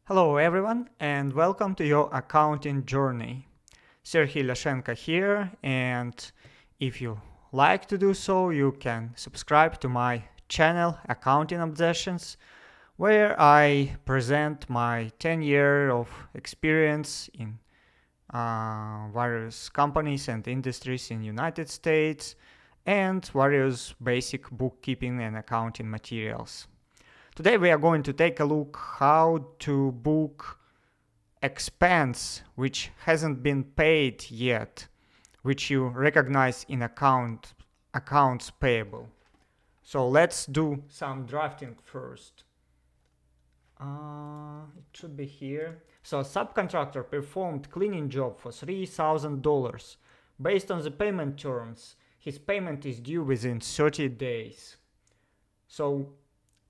Hello everyone and welcome to your accounting journey. Serhiy Lashenko here, and if you like to do so, you can subscribe to my channel Accounting Obsessions, where I present my 10 years of experience in various companies and industries in United States and various basic bookkeeping and accounting materials. Today we are going to take a look how to book expense which hasn't been paid yet, which you recognize in accounts payable. So let's do some drafting first. It should be here. So a subcontractor performed cleaning job for $3,000. Based on the payment terms, his payment is due within 30 days. So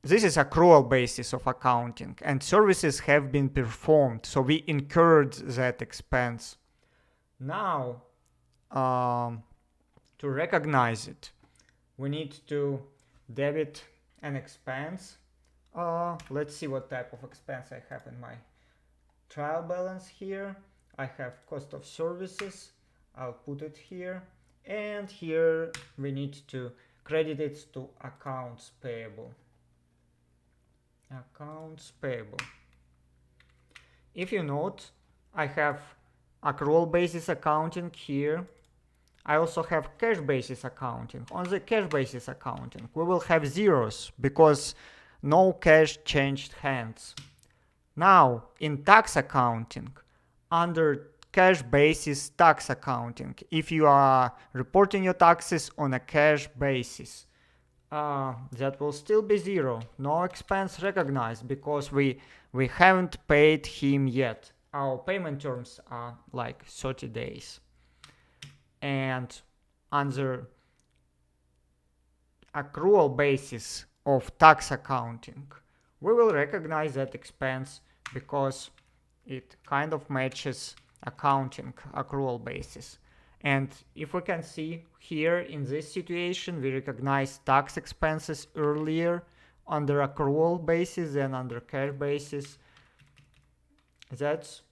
this is accrual basis of accounting, and services have been performed, so we incurred that expense. Now, to recognize it, we need to debit an expense. Let's see what type of expense I have in my trial balance here. I have cost of services. I'll put it here. And here we need to credit it to accounts payable. Accounts payable. If you note, I have accrual basis accounting here. I also have cash basis accounting. On the cash basis accounting, we will have zeros because no cash changed hands. Now, in tax accounting, under cash basis tax accounting, if you are reporting your taxes on a cash basis, that will still be zero. No expense recognized because we haven't paid him yet. Our payment terms are like 30 days. And under accrual basis of tax accounting, we will recognize that expense because it kind of matches accounting accrual basis. And if we can see here in this situation, we recognize tax expenses earlier under accrual basis than under cash basis. That's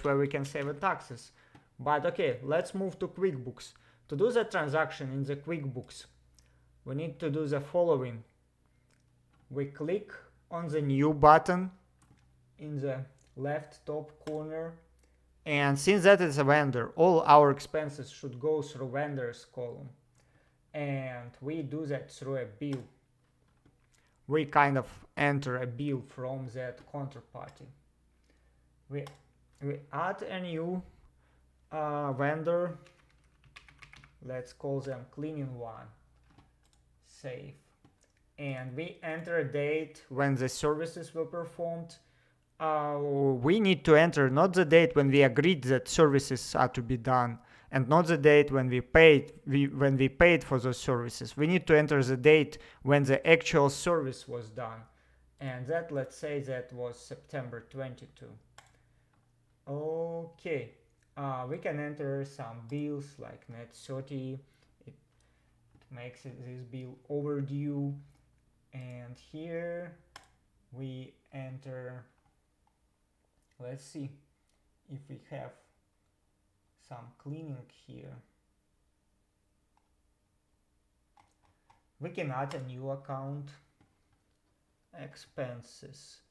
where we can save the taxes. But okay, let's move to QuickBooks. To do the transaction in the QuickBooks, we need to do the following. We click on the new button in the left top corner. And since that is a vendor, all our expenses should go through vendors column. And we do that through a bill. We kind of enter a bill from that counterparty. We add a new vendor. Let's call them cleaning one. Save. And we enter a date when the services were performed. We need to enter not the date when we agreed that services are to be done, and not the date when we paid for those services. We need to enter the date when the actual service was done, and that, let's say that was September 22. Okay, we can enter some bills like net 30. It makes this bill overdue, and here we enter. Let's see if we have some cleaning here. We can add a new account. Expenses.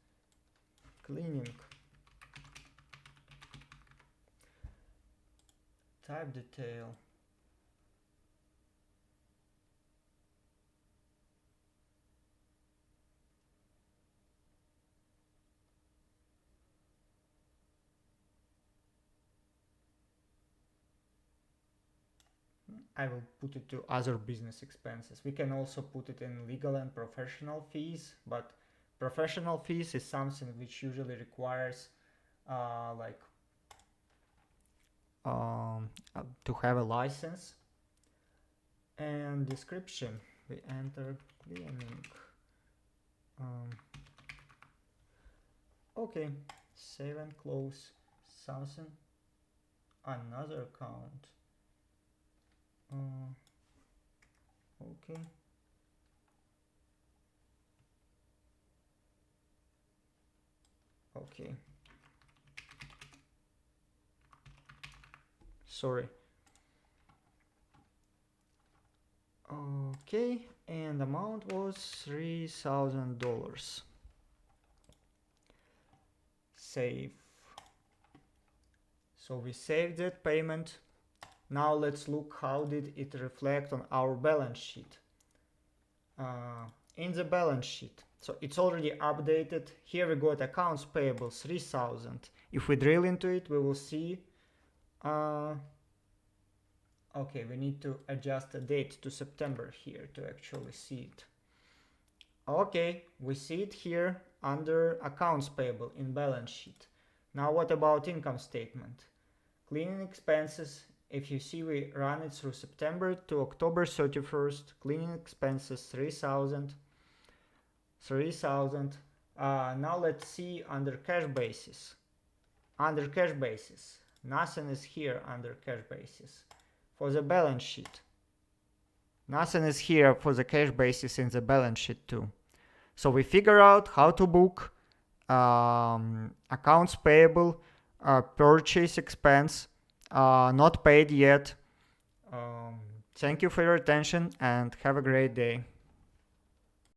Cleaning. Type detail. I will put it to other business expenses. We can also put it in legal and professional fees, but professional fees is something which usually requires to have a license. And description, we enter cleaning. Okay, save and close something. Another account. Okay. Okay. Sorry. Okay, and amount was $3,000. Save. So we saved that payment. Now let's look how did it reflect on our balance sheet. In the balance sheet, so it's already updated. Here we got accounts payable 3,000. If we drill into it, we will see okay, we need to adjust the date to September here to actually see it. Okay, we see it here under accounts payable in balance sheet. Now what about income statement? Cleaning expenses, if you see we run it through September to October 31st, cleaning expenses 3,000. Now let's see under cash basis. Under cash basis, nothing is here under cash basis. For the balance sheet, nothing is here for the cash basis in the balance sheet too. So we figure out how to book accounts payable, purchase expense, not paid yet. Thank you for your attention and have a great day.